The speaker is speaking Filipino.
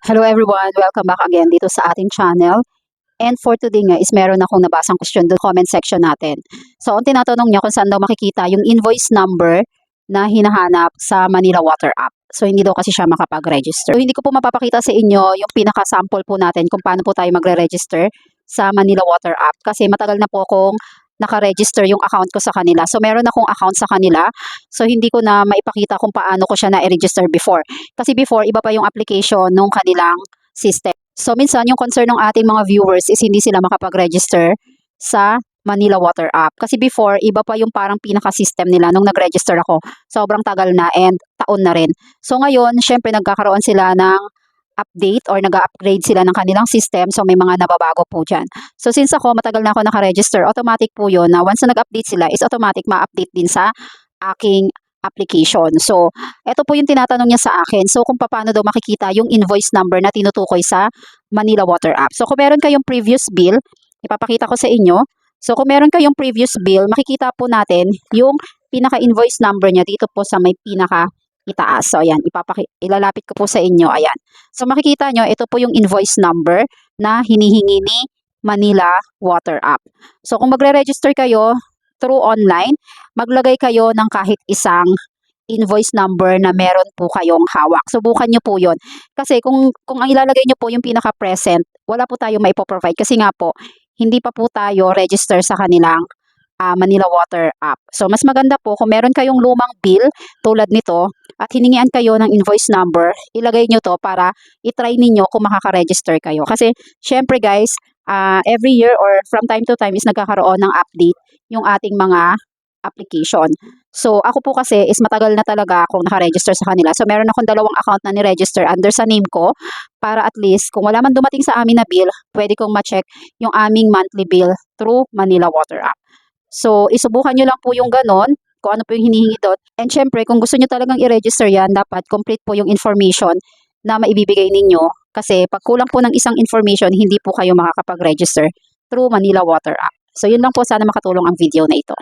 Hello everyone! Welcome back again dito sa ating channel. And for today nga is meron akong nabasang question doon comment section natin. So ang tinatanong niya kung saan daw makikita yung invoice number na hinahanap sa Manila Water App. So hindi daw kasi siya makapag-register. So hindi ko po mapapakita sa inyo yung pinaka-sample po natin kung paano po tayo magre-register sa Manila Water App. Kasi matagal na po akong naka-register yung account ko sa kanila. So meron akong account sa kanila. So hindi ko na maipakita kung paano ko siya na-register before. Kasi before, iba pa yung application nung kanilang system. So minsan yung concern ng ating mga viewers is hindi sila makapag-register sa Manila Water App. Kasi before, iba pa yung parang pinaka-system nila nung nag-register ako. Sobrang tagal na and taon na rin. So ngayon, syempre nagkakaroon sila ng update or nag-upgrade sila ng kanilang system. So may mga nababago po dyan. So since ako matagal na ako naka-register, automatic po yun na once na nag-update sila is automatic ma-update din sa aking application. So ito po yung tinatanong niya sa akin. So kung paano daw makikita yung invoice number na tinutukoy sa Manila Water App. So kung meron kayong previous bill, ipapakita ko sa inyo. So kung meron kayong previous bill, makikita po natin yung pinaka-invoice number niya dito po sa may pinaka-itaas. So ayan, ilalapit ko po sa inyo. Ayan. So makikita nyo, ito po yung invoice number na hinihingi ni Manila Water App. So kung magre-register kayo through online, maglagay kayo ng kahit isang invoice number na meron po kayong hawak. Subukan nyo po yon. Kasi kung ang ilalagay nyo po yung pinaka-present, wala po tayo maipoprovide. Kasi nga po, hindi pa po tayo register sa kanilang Manila Water App. So mas maganda po kung meron kayong lumang bill tulad nito at hiningian kayo ng invoice number, ilagay nyo to para itry ninyo kung makaka-register kayo. Kasi syempre guys, every year or from time to time is nagkakaroon ng update yung ating mga application. So ako po kasi is matagal na talaga akong naka-register sa kanila. So meron akong dalawang account na ni-register under sa name ko para at least kung wala man dumating sa amin na bill, pwede kong ma-check yung aming monthly bill through Manila Water App. So isubukan nyo lang po yung ganon kung ano po yung hinihingi doon. And syempre kung gusto nyo talagang i-register yan, dapat complete po yung information na maibibigay ninyo. Kasi pag kulang po ng isang information, hindi po kayo makakapag-register through Manila Water App. So yun lang po, sana makatulong ang video na ito.